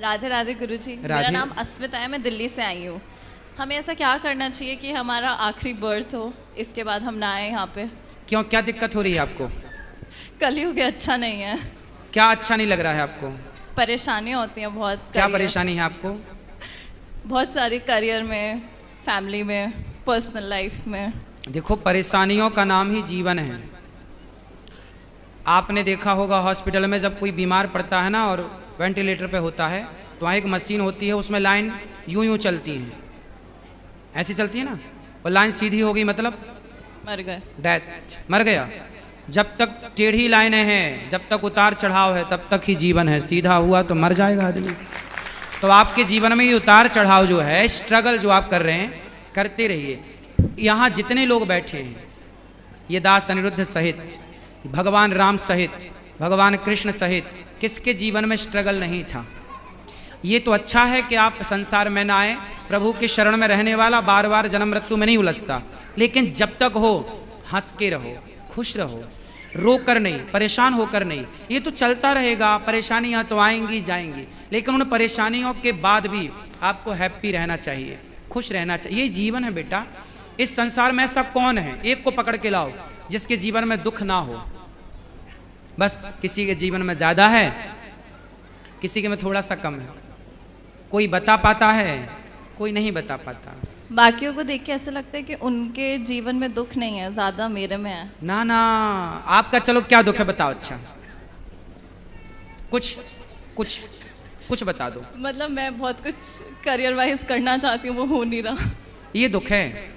राधे राधे गुरुजी। मेरा नाम अस्मिता है, मैं दिल्ली से आई हूँ। हमें ऐसा क्या करना चाहिए कि हमारा आखिरी बर्थ हो, इसके बाद हम ना आए यहाँ पे? क्यों, क्या दिक्कत हो रही है आपको? कलयुग अच्छा नहीं है। क्या अच्छा नहीं लग रहा है आपको? परेशानियाँ होती हैं बहुत। क्या परेशानी है आपको? बहुत सारी, करियर में, फैमिली में, पर्सनल लाइफ में। देखो, परेशानियों का नाम ही जीवन है। आपने देखा होगा हॉस्पिटल में जब कोई बीमार पड़ता है ना और वेंटिलेटर पे होता है तो वहाँ एक मशीन होती है, उसमें लाइन यूं यूं चलती है, ऐसी चलती है ना, और लाइन सीधी हो गई मतलब मर गए, डेथ, मर गया। जब तक टेढ़ी लाइनें हैं, जब तक उतार चढ़ाव है, तब तक ही जीवन है। सीधा हुआ तो मर जाएगा आदमी। तो आपके जीवन में ये उतार चढ़ाव जो है, स्ट्रगल जो आप कर रहे हैं, करते रहिए। यहाँ जितने लोग बैठे हैं, ये दास अनिरुद्ध सहित, भगवान राम सहित, भगवान कृष्ण सहित, किसके जीवन में स्ट्रगल नहीं था? ये तो अच्छा है कि आप संसार में ना आए। प्रभु के शरण में रहने वाला बार बार जन्म मृत्यु में नहीं उलझता। लेकिन जब तक हो, हंस के रहो, खुश रहो, रो कर नहीं, परेशान होकर नहीं। ये तो चलता रहेगा, परेशानियाँ तो आएंगी जाएंगी, लेकिन उन परेशानियों के बाद भी आपको हैप्पी रहना चाहिए, खुश रहना चाहिए। ये जीवन है बेटा। इस संसार में ऐसा कौन है, एक को पकड़ के लाओ जिसके जीवन में दुख ना हो। बस किसी के जीवन में ज़्यादा है, किसी के में थोड़ा सा कम है। कोई बता पाता है, कोई नहीं बता पाता। बाकियों को देख के ऐसा लगता है कि उनके जीवन में दुख नहीं है, ज़्यादा मेरे में है। ना ना, आपका चलो क्या दुख है बताओ। अच्छा, कुछ कुछ कुछ बता दो। मतलब मैं बहुत कुछ करियर वाइज करना चाहती हूँ, वो हो नहीं रहा। ये दुख है।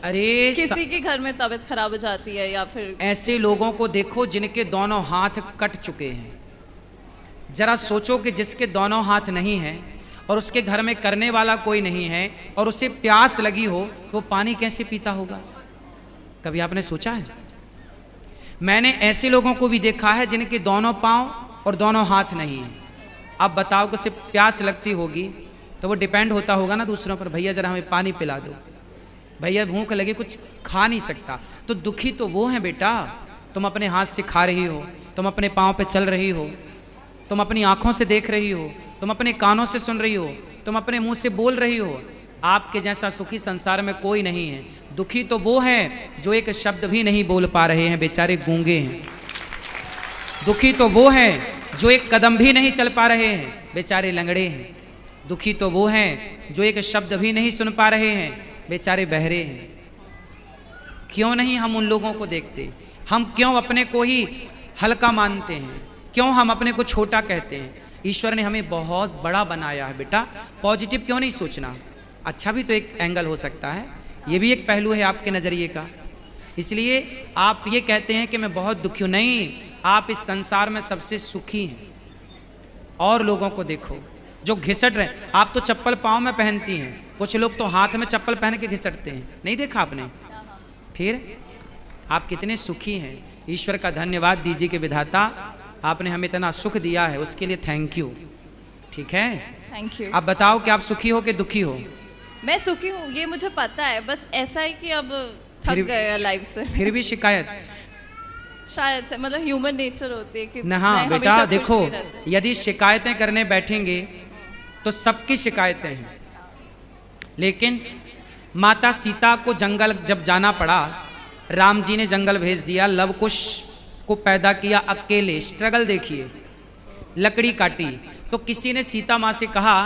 अरे किसी के घर में तबीयत खराब हो जाती है, या फिर ऐसे लोगों को देखो जिनके दोनों हाथ कट चुके हैं। जरा सोचो कि जिसके दोनों हाथ नहीं हैं और उसके घर में करने वाला कोई नहीं है और उसे प्यास लगी हो, वो पानी कैसे पीता होगा? कभी आपने सोचा है? मैंने ऐसे लोगों को भी देखा है जिनके दोनों पांव और दोनों हाथ नहीं हैं। अब बताओ कि उसे प्यास लगती होगी तो वो डिपेंड होता होगा ना दूसरों पर, भैया जरा हमें पानी पिला दो, भैया भूख लगी, कुछ खा नहीं सकता। तो दुखी तो वो है बेटा। तुम अपने हाथ से खा रही हो, तुम अपने पाँव पे चल रही हो, तुम अपनी आंखों से देख रही हो, तुम अपने कानों से सुन रही हो, तुम अपने मुंह से बोल रही हो। आपके जैसा सुखी संसार में कोई नहीं है। दुखी तो वो है जो एक शब्द भी नहीं बोल पा रहे हैं, बेचारे गूंगे हैं। दुखी तो वो है जो एक कदम भी नहीं चल पा रहे हैं, बेचारे लंगड़े हैं। दुखी तो वो हैं जो एक शब्द भी नहीं सुन पा रहे हैं, बेचारे बहरे हैं। क्यों नहीं हम उन लोगों को देखते? हम क्यों अपने को ही हल्का मानते हैं? क्यों हम अपने को छोटा कहते हैं? ईश्वर ने हमें बहुत बड़ा बनाया है बेटा। पॉजिटिव क्यों नहीं सोचना? अच्छा भी तो एक एंगल हो सकता है, ये भी एक पहलू है आपके नज़रिए का। इसलिए आप ये कहते हैं कि मैं बहुत दुखी हूँ। नहीं, आप इस संसार में सबसे सुखी हैं। और लोगों को देखो जो घिसट रहे। आप तो चप्पल पाँव में पहनती हैं, कुछ लोग तो हाथ में चप्पल पहन के घिसटते हैं, नहीं देखा आपने? फिर आप कितने सुखी हैं। ईश्वर का धन्यवाद दीजिए कि विधाता आपने हमें इतना सुख दिया है, उसके लिए थैंक यू। ठीक है, थैंक यू। आप बताओ कि आप सुखी हो कि दुखी हो? मैं सुखी हूँ, ये मुझे पता है। बस ऐसा है कि अब थक गए लाइफ से। फिर भी शिकायत शायद से, मतलब ह्यूमन नेचर होती है कि हाँ बेटा देखो, यदि शिकायतें करने बैठेंगे तो सबकी शिकायतें हैं। लेकिन माता सीता को जंगल जब जाना पड़ा, राम जी ने जंगल भेज दिया, लव कुश को पैदा किया अकेले। स्ट्रगल देखिए, लकड़ी काटी। तो किसी ने सीता माँ से कहा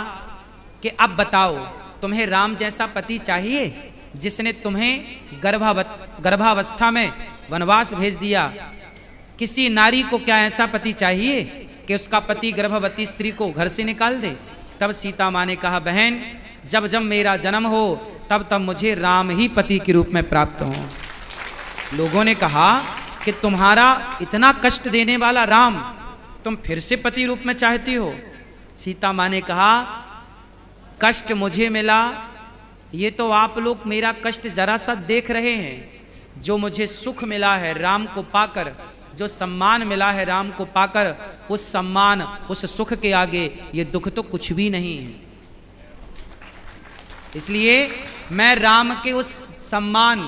कि अब बताओ, तुम्हें राम जैसा पति चाहिए जिसने तुम्हें गर्भावस्था में वनवास भेज दिया? किसी नारी को क्या ऐसा पति चाहिए कि उसका पति गर्भवती स्त्री को घर से निकाल दे? तब सीता माँ ने कहा, बहन जब जब मेरा जन्म हो तब तब मुझे राम ही पति के रूप में प्राप्त हो। लोगों ने कहा कि तुम्हारा इतना कष्ट देने वाला राम तुम फिर से पति रूप में चाहती हो? सीता माँ ने कहा, कष्ट मुझे मिला, ये तो आप लोग मेरा कष्ट जरा सा देख रहे हैं। जो मुझे सुख मिला है राम को पाकर, जो सम्मान मिला है राम को पाकर, उस सम्मान उस सुख के आगे ये दुख तो कुछ भी नहीं है। इसलिए मैं राम के उस सम्मान,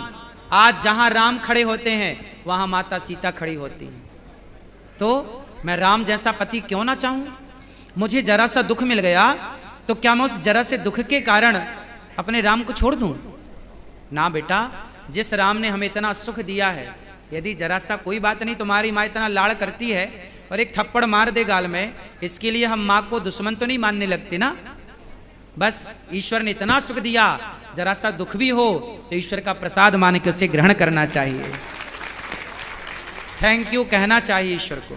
आज जहां राम खड़े होते हैं वहां माता सीता खड़ी होती हैं। तो मैं राम जैसा पति क्यों ना चाहूं? मुझे जरा सा दुख मिल गया तो क्या मैं उस जरा से दुख के कारण अपने राम को छोड़ दूं? ना बेटा, जिस राम ने हमें इतना सुख दिया है, यदि जरा सा कोई बात नहीं, तुम्हारी माँ इतना लाड़ करती है और एक थप्पड़ मार दे गाल में, इसके लिए हम माँ को दुश्मन तो नहीं मानने लगते ना। बस ईश्वर ने इतना सुख दिया, जरा सा दुख भी हो तो ईश्वर का प्रसाद मान के उसे ग्रहण करना चाहिए, थैंक यू कहना चाहिए ईश्वर को।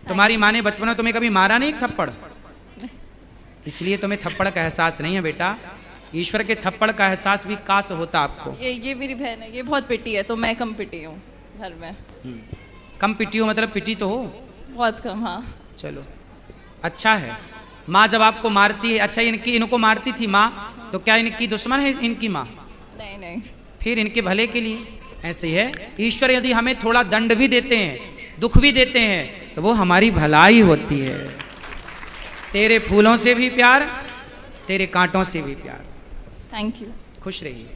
तुम्हारी माँ ने बचपन में तुम्हें कभी मारा नहीं थप्पड़, इसलिए तुम्हें थप्पड़ का एहसास नहीं है बेटा। ईश्वर के थप्पड़ का एहसास भी काश होता आपको। ये मेरी बहन है, ये बहुत पिटी है, तो मैं कम पिटी हूँ घर में। कम पिटी हो मतलब पिटी तो हो? बहुत कम, हाँ। चलो अच्छा है। माँ जब आपको मारती है, अच्छा इनको मारती थी माँ, तो क्या इनकी दुश्मन है इनकी माँ? नहीं नहीं, फिर इनके भले के लिए। ऐसे ही है, ईश्वर यदि हमें थोड़ा दंड भी देते हैं, दुख भी देते हैं, तो वो हमारी भलाई होती है। तेरे फूलों से भी प्यार, तेरे कांटों से भी प्यार। Thank you. खुश रहिए।